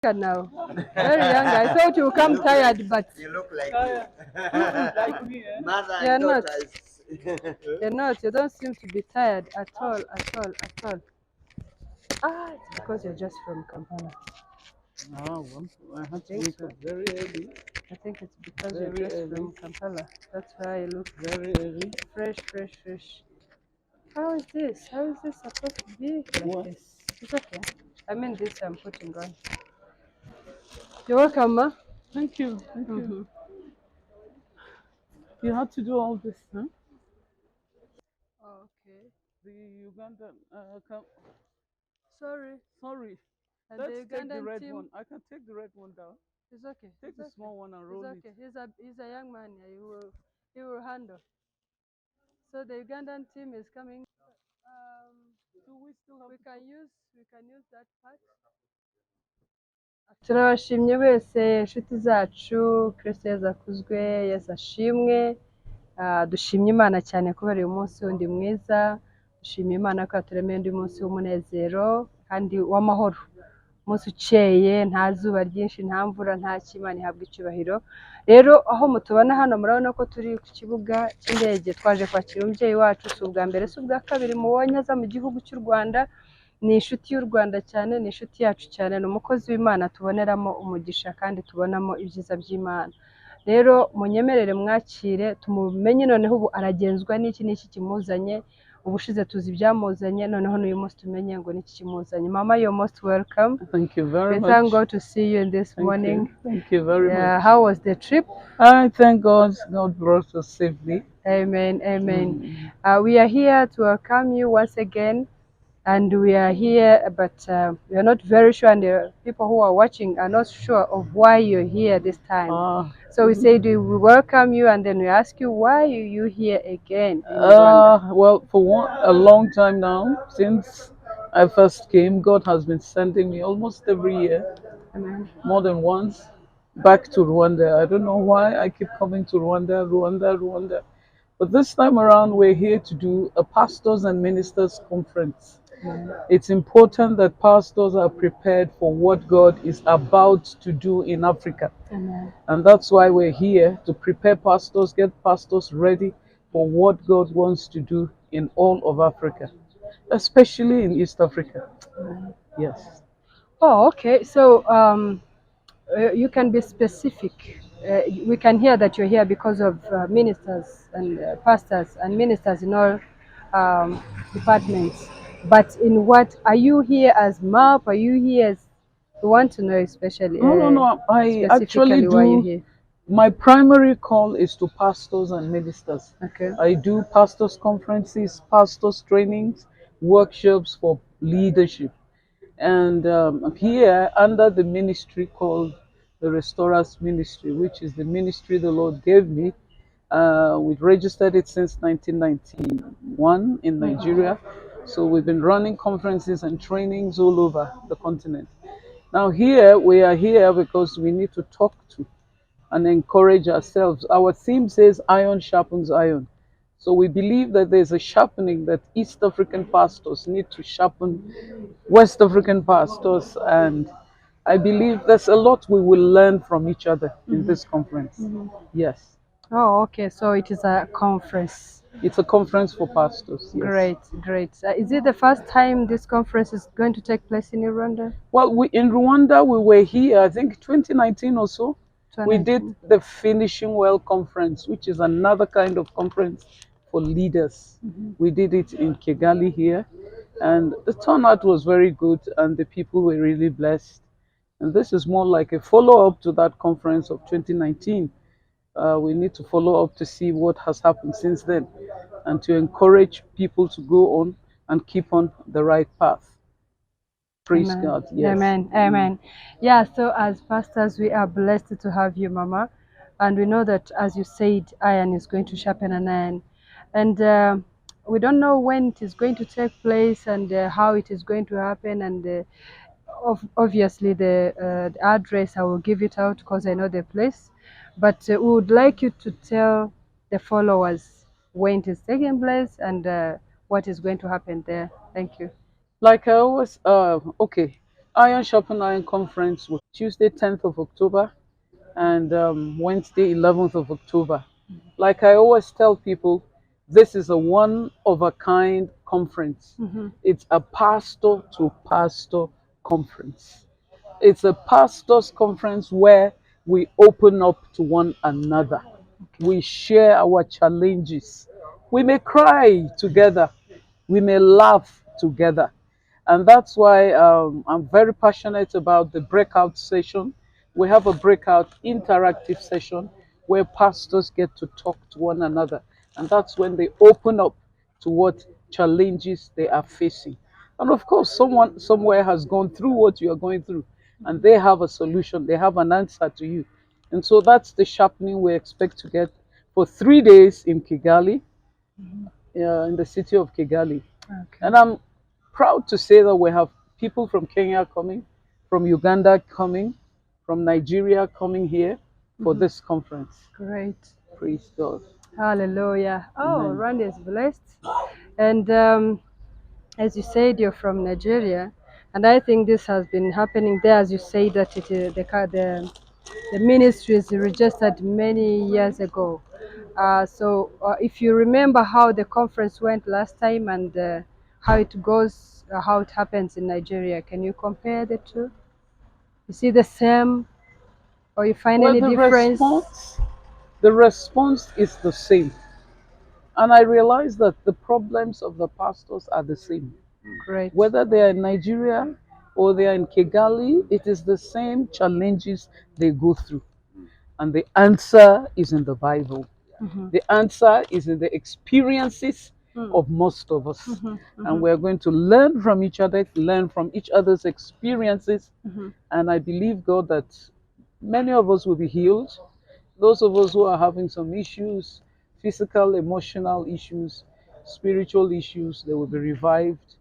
Now. Very young. I thought you come tired, but You look like Like me, eh? mother you're and not. daughters. You're not. You don't seem to be tired at all, at all, at all. Ah, it's because you're just from Kampala. Ah, well, I had to Think wake so. up very early. I think it's because you're Very just early. from Kampala. That's why you look Very early. fresh, fresh, fresh. How is this? How is this supposed to be like What? this? It's okay. I mean, this I'm putting on. You're welcome, ma. Thank you. Thank you. Mm-hmm. You had to do all this, huh? Okay. The Ugandan. Sorry. Sorry. And Let's the take the Ugandan red team. one. I can take the red one down. It's okay. Take It's the okay. small one and It's roll okay. it. He's a young man. Yeah, he will handle. So the Ugandan team is coming. Do we still have We can use that part. Turabashimye wese inshuti zacu Kristo Yesu akuzwe Yesu ashimwe. Dushimye Imana cyane kubera uyu munsi wundi mwiza. Dushimye Imana ko yaturemeye undi munsi w'umunezero kandi w'amahoro. Umunsi ukeye, nta zuba ryinshi, nta mvura, nta Imana ihabwa icyubahiro. Rero aho mutubona hano murabona ko turi ku kibuga cy'indege, twaje kwakira umubyeyi wacu, si ubwa mbere si ubwa kabiri mubonye aza mu gihugu cy'u Rwanda. Ni inshuti y'u Rwanda cyane, ni inshuti yacu cyane, ni umukozi w'Imana tuboneramo umugisha kandi tubonamo ibyiza by'Imana. Rero munyemerere mwakire tumumenye, noneho ubu aragenzwa n'iki kimuzanye. Ubushize tuzi ibyamuzanye, noneho n'uyu munsi tumenye ngo niki kimuzanye. Mama, you're most welcome. Thank you very We much. thank God to see you in this Thank morning. you. Thank you very much. How was the trip? I thank God. God brought us safely. Amen, amen. We are here to welcome you once again. And we are here, but we are not very sure, and the people who are watching are not sure of why you're here this time. So we say, we welcome you, and then we ask you, why are you here again in Rwanda? Well, for a long time now, since I first came, God has been sending me almost every year, Amen. more than once, back to Rwanda. I don't know why I keep coming to Rwanda. But this time around, we're here to do a pastors and ministers conference. It's important that pastors are prepared for what God is about to do in Africa. Amen. And that's why we're here to prepare pastors, get pastors ready for what God wants to do in all of Africa, especially in East Africa. Yes. Oh, okay. So you can be specific. We can hear that you're here because of ministers and pastors and ministers in all departments. But in what are you here as MAP? Are you here as we want to know especially? No. I actually why you're do. here. My primary call is to pastors and ministers. Okay. I do pastors' conferences, pastors' trainings, workshops for leadership. And I'm here under the ministry called the Restorers Ministry, which is the ministry the Lord gave me. We've registered it since 1991 in Nigeria. So we've been running conferences and trainings all over the continent. Now we are here because we need to talk to and encourage ourselves. Our theme says iron sharpens iron. So we believe that there's a sharpening that East African pastors need to sharpen West African pastors. And I believe there's a lot we will learn from each other in this conference. Yes. Oh, okay. So it is a conference. It's a conference for pastors. Yes. Great. Is it the first time this conference is going to take place in Rwanda? Well, in Rwanda, we were here, I think 2019 or so. We did the Finishing Well Conference, which is another kind of conference for leaders. We did it in Kigali here, and the turnout was very good, and the people were really blessed. And this is more like a follow-up to that conference of 2019. We need to follow up to see what has happened since then, and to encourage people to go on and keep on the right path. Praise Amen. God. Yes. Amen. Yeah, so as pastors, we are blessed to have you, Mama. And we know that, as you said, iron is going to sharpen an iron. And we don't know when it is going to take place and how it is going to happen. And obviously, the address, I will give it out because I know the place. But we would like you to tell the followers when it is taking place and what is going to happen there. Thank you. Like I always, okay. Iron Sharpen Iron Conference was Tuesday, 10th of October and Wednesday, 11th of October. Like I always tell people, this is a one-of-a-kind conference. It's a pastor-to-pastor conference. It's a pastor's conference where we open up to one another. We share our challenges. We may cry together. We may laugh together. And that's why I'm very passionate about the breakout session. We have a breakout interactive session where pastors get to talk to one another. And that's when they open up to what challenges they are facing. And of course, someone somewhere has gone through what you are going through, and they have a solution, they have an answer to you. And so that's the sharpening we expect to get for 3 days in Kigali, in the city of Kigali. Okay. And I'm proud to say that we have people from Kenya coming, from Uganda coming, from Nigeria coming here for this conference. Great. Praise God. Hallelujah. Oh, Amen. Rwanda is blessed. And as you said, you're from Nigeria. And I think this has been happening there, as you say, that it is the ministry is registered many years ago. So if you remember how the conference went last time and how it goes, how it happens in Nigeria, can you compare the two? You see the same, or you find Well, any difference? the response is the same. And I realize that the problems of the pastors are the same. Great. Whether they are in Nigeria or they are in Kigali, it is the same challenges they go through. And the answer is in the Bible. The answer is in the experiences of most of us. And we're going to learn from each other, learn from each other's experiences. And I believe, God, that many of us will be healed. Those of us who are having some issues, physical, emotional issues, spiritual issues, they will be revived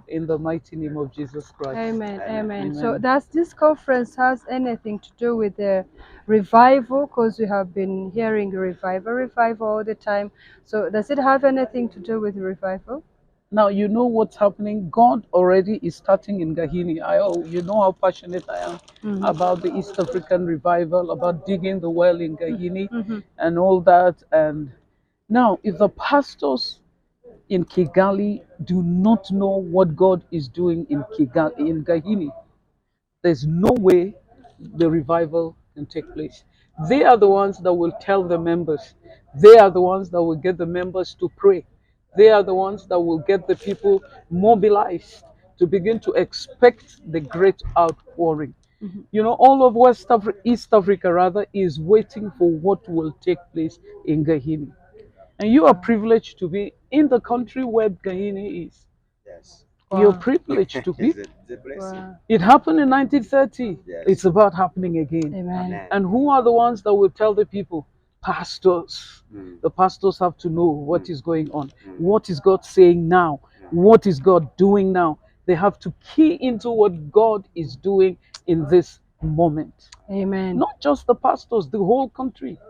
in the mighty name of Jesus Christ. Amen, amen. Amen. So does this conference has anything to do with the revival? Because we have been hearing revival all the time. So does it have anything to do with revival? Now, you know what's happening. God already is starting in Gahini. You know how passionate I am about the East African revival, about digging the well in Gahini and all that. And now, if the pastors in Kigali do not know what God is doing in Kigali, in Gahini, there's no way the revival can take place. They are the ones that will tell the members. They are the ones that will get the members to pray. They are the ones that will get the people mobilized to begin to expect the great outpouring. You know, all of East Africa rather is waiting for what will take place in Gahini. And you are privileged to be in the country where Gahini is. Yes. You're Wow. privileged to be. It's a blessing. Wow. It happened in 1930. Yes. It's about happening again. Amen. Amen. And who are the ones that will tell the people? Pastors. The pastors have to know what is going on. What is God saying now? What is God doing now? They have to key into what God is doing in this moment. Amen. Not just the pastors, the whole country.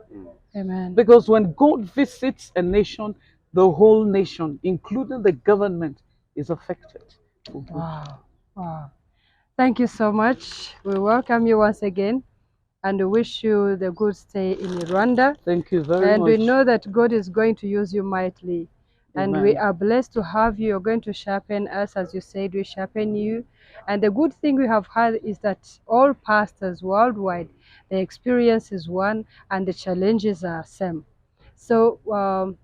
Amen. Because when God visits a nation, the whole nation, including the government, is affected. Wow. Wow. Thank you so much. We welcome you once again and we wish you the good stay in Rwanda. Thank you very And much. we know that God is going to use you mightily. And we Amen. are blessed to have you. You're going to sharpen us, as you said, we sharpen you. And the good thing we have had is that all pastors worldwide, the experience is one and the challenges are same. So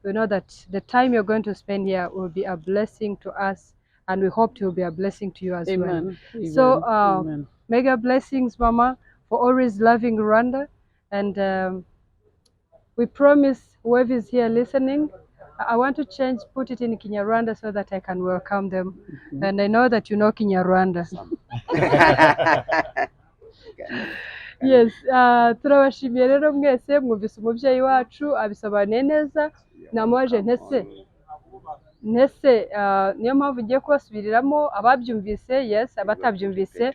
we know that the time you're going to spend here will be a blessing to us, and we hope it will be a blessing to you as well. Amen. So Amen. mega blessings, Mama, for always loving Rwanda. And we promise whoever is here listening, I want to put it in Kinyarwanda so that I can welcome them. And I know that you know Kinyarwanda. Yes, turabashimiye rero mwese mwumvise umubyeyi wacu abisobanuye neza. Namubaje ntese niyo mpamvu ngiye kubasubiriramo ababyumvise, yes, abatabyumvise.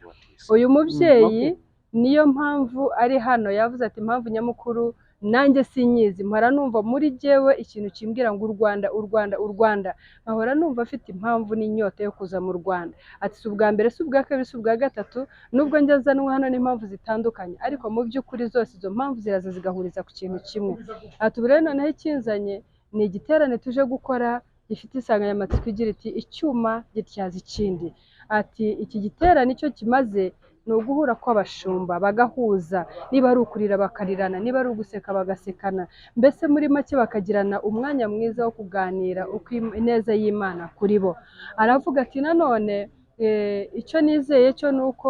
Uyu mubyeyi niyo mpamvu ari hano, yavuze ati impamvu nyamukuru nanjye sinyizi, mpora numva muri jyewe ikintu kimbwira ngo u Rwanda u Rwanda u Rwanda, nkahora numva afite impamvu n'inyota yo kuza mu Rwanda. Ati si ubwa mbere, si ubwa kabiri, si ubwa gatatu, nubwo njya nzanwa hano n'impamvu zitandukanye, ariko mu by'ukuri zose izo mpamvu ziraza zigahuriza ku kintu kimwe. Ati ubu rero noneho ikinzanye ni igiterane tuje gukora gifite insanganyamatsiko igira iti icyuma gityaza ikindi. Ati iki giterane icyo kimaze ni uguhura kw'abashumba bagahuza, niba ari ukurira bakarirana, niba ari uguseka bagasekana, mbese muri make bakagirana umwanya mwiza wo kuganira uko ineza y'Imana kuri bo. Aravuga ati nanone icyo nizeye cyo ni uko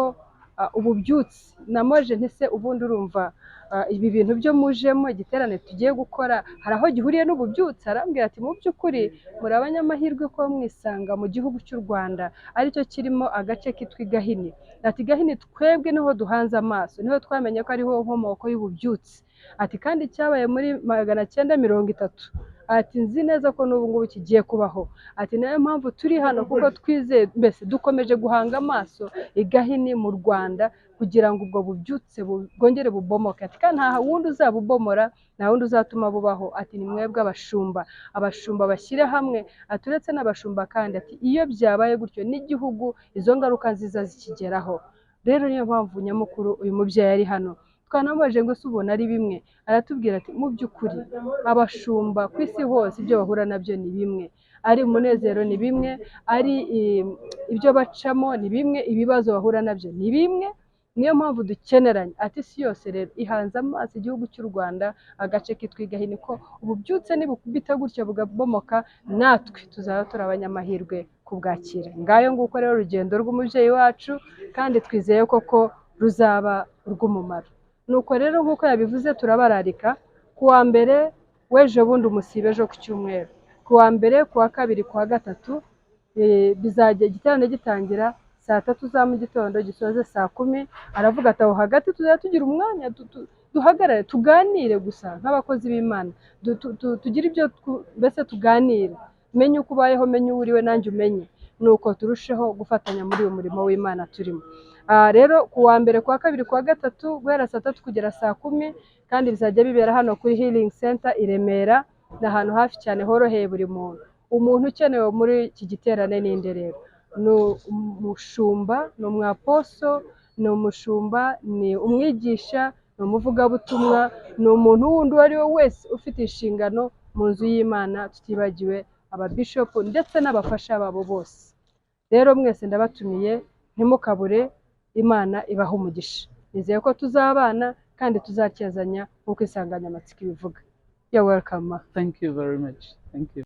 ububyutse namoje ntese ubundi urumva ibi bintu byo mujemo igiterane tugiye gukora hari aho gihuriye n'ububyutse. Arambwira ati mu by'ukuri muri abanyamahirwe ko mwisanga mu gihugu cy'u Rwanda aricyo kirimo agace kitwa Gahini. Ati Gahini twebwe niho duhanze amaso, niho twamenye ko ariho nkomoko y'ububyutse. Ati kandi cyabaye muri 930. Ati nzi neza ko n'ubu ngubu kigiye kubaho. Ati nayo mpamvu turi hano kuko twizeye, mbese dukomeje guhanga amaso Gahini mu Rwanda kugira ngo ubwo bubyutse bwongere bubomoke. Ati kandi nta wundi uzabubomora, nta wundi uzatuma bubaho. Ati ni mwebwe abashumba bashyire hamwe. Ati uretse n'abashumba kandi ati iyo byabaye gutyo n'igihugu izo ngaruka nziza zikigeraho. Rero niyo mpamvu nyamukuru uyu mubyeyi ari hano. Twanamubaje ngo se ubona ari bimwe, aratubwira ati mu by'ukuri abashumba ku isi hose ibyo bahura nabyo ni bimwe, ari umunezero ni bimwe, ari ibyo bacamo ni bimwe, ibibazo bahura nabyo ni bimwe, niyo mpamvu dukeneranye. Ati isi yose rero ihanze amaso igihugu cy'u Rwanda, agace kitwa Gahini, ko ububyutse nibukubita gutyo bugabomoka natwe tuzaba turi abanyamahirwe kubwakira. Ngayo nguko rero urugendo rw'umubyeyi wacu, kandi twizeye koko ruzaba urw'umumaro. Nuko rero nk'uko yabivuze turabararika ku wa mbere w'ejo bundi umusibe ejo ku cyumweru, ku wa mbere, ku wa kabiri, ku wa gatatu, bizajya igiterane gitangira saa 3 za mu gitondo gisoze saa 10. Aravuga ati aho hagati tuzajya tugira umwanya duhagarare tuganire gusa nk'abakozi b'Imana, tugira ibyo mbese tuganire, menye uko ubayeho, menye uwo uriwe nanjye umenye, nuko turusheho gufatanya muri uyu murimo w'Imana turimo. Rero ku wa mbere, ku wa kabiri, ku wa gatatu guhera saa 3 kugera saa 10, kandi bizajya bibera hano kuri Healing Center i Remera. Ni ahantu hafi cyane horoheye buri muntu. Umuntu ukenewe muri iki giterane ni nde rero? Ni umushumba, ni umwaposo, ni umushumba, ni umwigisha, ni umuvugabutumwa, ni umuntu wundi uwo ari we wese ufite inshingano mu nzu y'Imana, tutibagiwe ababishopu ndetse n'abafasha babo bose. Rero mwese ndabatumiye, ntimukabure, Imana ibaha umugisha. Nizeye ko tuzabana kandi tuzacyazanya nk'uko insanganyamatsiko ibivuga. You're welcome. Thank you very much. Thank you.